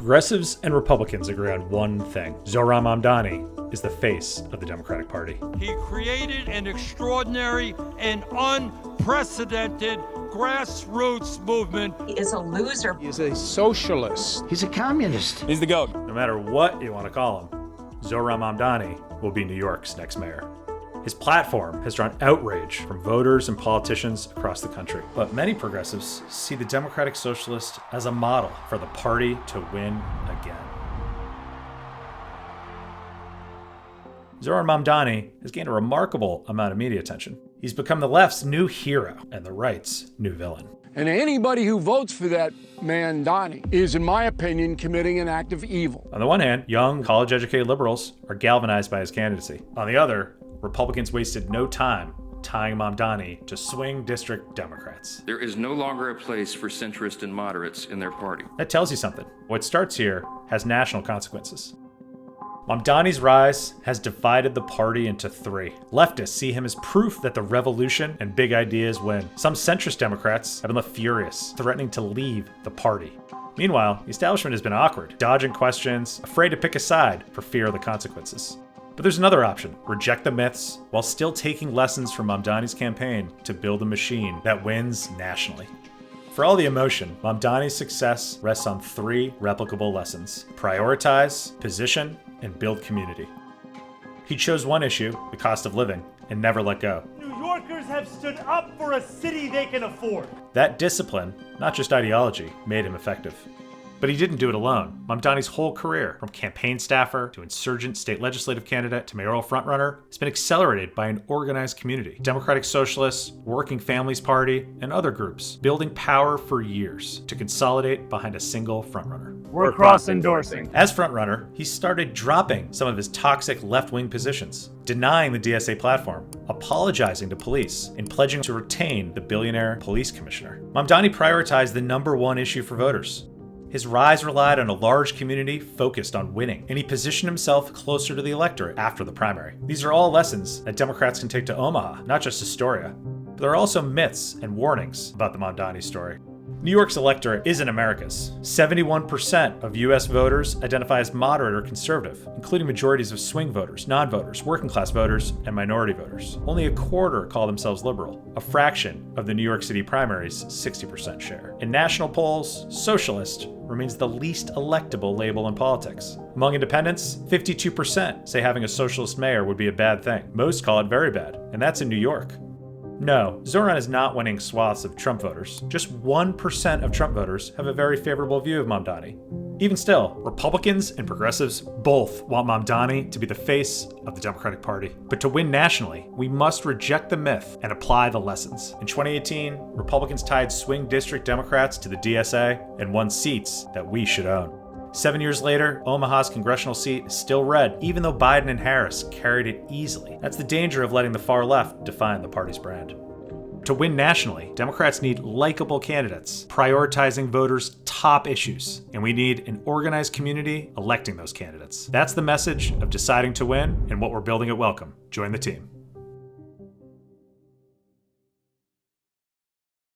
Progressives and Republicans agree on one thing. Zohran Mamdani is the face of the Democratic Party. He created an extraordinary and unprecedented grassroots movement. He is a loser. He's a socialist. He's a communist. He's the GOAT. No matter what you want to call him, Zohran Mamdani will be New York's next mayor. His platform has drawn outrage from voters and politicians across the country. But many progressives see the Democratic Socialist as a model for the party to win again. Zohran Mamdani has gained a remarkable amount of media attention. He's become the left's new hero and the right's new villain. And anybody who votes for that man, Donnie, is, in my opinion, committing an act of evil. On the one hand, young, college-educated liberals are galvanized by his candidacy. On the other, Republicans wasted no time tying Mamdani to swing district Democrats. There is no longer a place for centrists and moderates in their party. That tells you something. What starts here has national consequences. Mamdani's rise has divided the party into three. Leftists see him as proof that the revolution and big ideas win. Some centrist Democrats have been left furious, threatening to leave the party. Meanwhile, the establishment has been awkward, dodging questions, afraid to pick a side for fear of the consequences. But there's another option: reject the myths while still taking lessons from Mamdani's campaign to build a machine that wins nationally. For all the emotion, Mamdani's success rests on three replicable lessons: prioritize, position, and build community. He chose one issue, the cost of living, and never let go. New Yorkers have stood up for a city they can afford. That discipline, not just ideology, made him effective. But he didn't do it alone. Mamdani's whole career, from campaign staffer to insurgent state legislative candidate to mayoral frontrunner, has been accelerated by an organized community. Democratic Socialists, Working Families Party, and other groups, building power for years to consolidate behind a single frontrunner. We're cross-endorsing. As frontrunner, he started dropping some of his toxic left-wing positions, denying the DSA platform, apologizing to police, and pledging to retain the billionaire police commissioner. Mamdani prioritized the number one issue for voters. His rise relied on a large community focused on winning, and he positioned himself closer to the electorate after the primary. These are all lessons that Democrats can take to Omaha, not just Astoria. But there are also myths and warnings about the Mamdani story. New York's electorate isn't America's. 71% of U.S. voters identify as moderate or conservative, including majorities of swing voters, non-voters, working-class voters, and minority voters. Only a quarter call themselves liberal, a fraction of the New York City primary's 60% share. In national polls, socialist remains the least electable label in politics. Among independents, 52% say having a socialist mayor would be a bad thing. Most call it very bad, and that's in New York. No, Zohran is not winning swaths of Trump voters. Just 1% of Trump voters have a very favorable view of Mamdani. Even still, Republicans and progressives both want Mamdani to be the face of the Democratic Party. But to win nationally, we must reject the myth and apply the lessons. In 2018, Republicans tied swing district Democrats to the DSA and won seats that we should own. 7 years later, Omaha's congressional seat is still red, even though Biden and Harris carried it easily. That's the danger of letting the far left define the party's brand. To win nationally, Democrats need likable candidates, prioritizing voters' top issues, and we need an organized community electing those candidates. That's the message of deciding to win and what we're building at Welcome. Join the team.